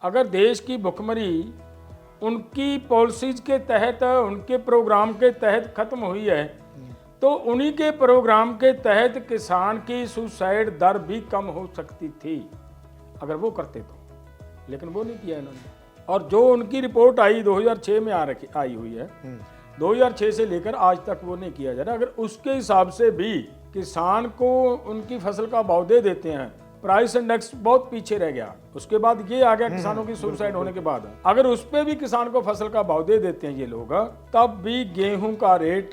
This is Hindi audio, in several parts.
अगर देश की भुखमरी उनकी पॉलिसीज के तहत, उनके प्रोग्राम के तहत खत्म हुई है, तो उन्हीं के प्रोग्राम के तहत किसान की सुसाइड दर भी कम हो सकती थी अगर वो करते तो, लेकिन वो नहीं किया इन्होंने। और जो उनकी रिपोर्ट आई 2006 में आई हुई है, 2006 से लेकर आज तक वो नहीं किया जा रहा। अगर उसके हिसाब से भी किसान को उनकी फसल का भाव दे देते हैं, प्राइस इंडेक्स बहुत पीछे रह गया, उसके बाद ये आ गया किसानों की सुसाइड होने के बाद, अगर उस पे भी किसान को फसल का भाव दे देते हैं ये लोग, तब भी गेहूं का रेट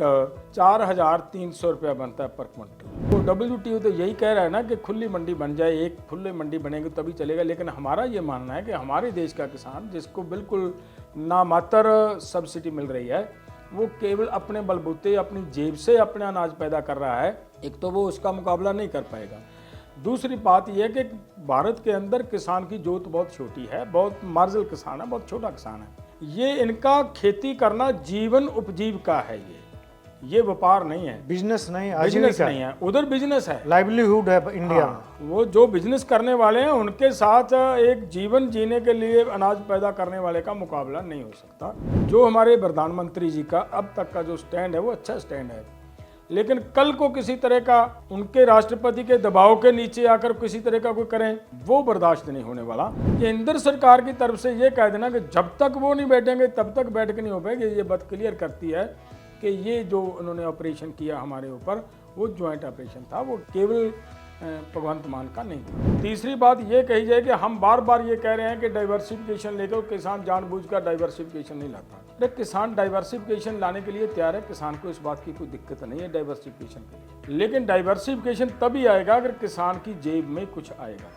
4,300 रुपया बनता है पर क्विंटल। तो WTO तो यही कह रहा है ना कि खुली मंडी बन जाए, एक खुले मंडी बनेगी तभी चलेगा। लेकिन हमारा ये मानना है कि हमारे देश का किसान, जिसको बिल्कुल नामात्र सब्सिडी मिल रही है, वो केवल अपने बलबूते, अपनी जेब से अपना अनाज पैदा कर रहा है, एक तो वो उसका मुकाबला नहीं कर पाएगा। दूसरी बात यह है कि भारत के अंदर किसान की जोत बहुत छोटी है, बहुत मार्जिनल किसान है, बहुत छोटा किसान है। ये इनका खेती करना जीवन उपजीविका है, ये व्यापार नहीं है, बिजनेस नहीं, बिजनेस नहीं है। उधर बिजनेस है, लाइवलीहुड है इंडिया में। वो जो बिजनेस करने वाले हैं उनके साथ एक जीवन जीने के लिए अनाज पैदा करने वाले का मुकाबला नहीं हो सकता। जो हमारे प्रधानमंत्री जी का अब तक का जो स्टैंड है वो अच्छा स्टैंड है, लेकिन कल को किसी तरह का उनके राष्ट्रपति के दबाव के नीचे आकर किसी तरह का कोई करें, वो बर्दाश्त नहीं होने वाला। केंद्र सरकार की तरफ से ये कह देना कि जब तक वो नहीं बैठेंगे तब तक बैठक नहीं हो पाएगी, ये बात क्लियर करती है कि ये जो उन्होंने ऑपरेशन किया हमारे ऊपर, वो ज्वाइंट ऑपरेशन था, वो केवल भगवंत मान का नहीं था। तीसरी बात ये कही जाए कि हम बार बार ये कह रहे हैं कि डाइवर्सिफिकेशन लेकर किसान जानबूझकर डाइवर्सिफिकेशन नहीं लाता। अरे किसान डाइवर्सिफिकेशन लाने के लिए तैयार है, किसान को इस बात की कोई दिक्कत नहीं है डाइवर्सिफिकेशन के लिए, लेकिन डाइवर्सिफिकेशन तभी आएगा अगर किसान की जेब में कुछ आएगा।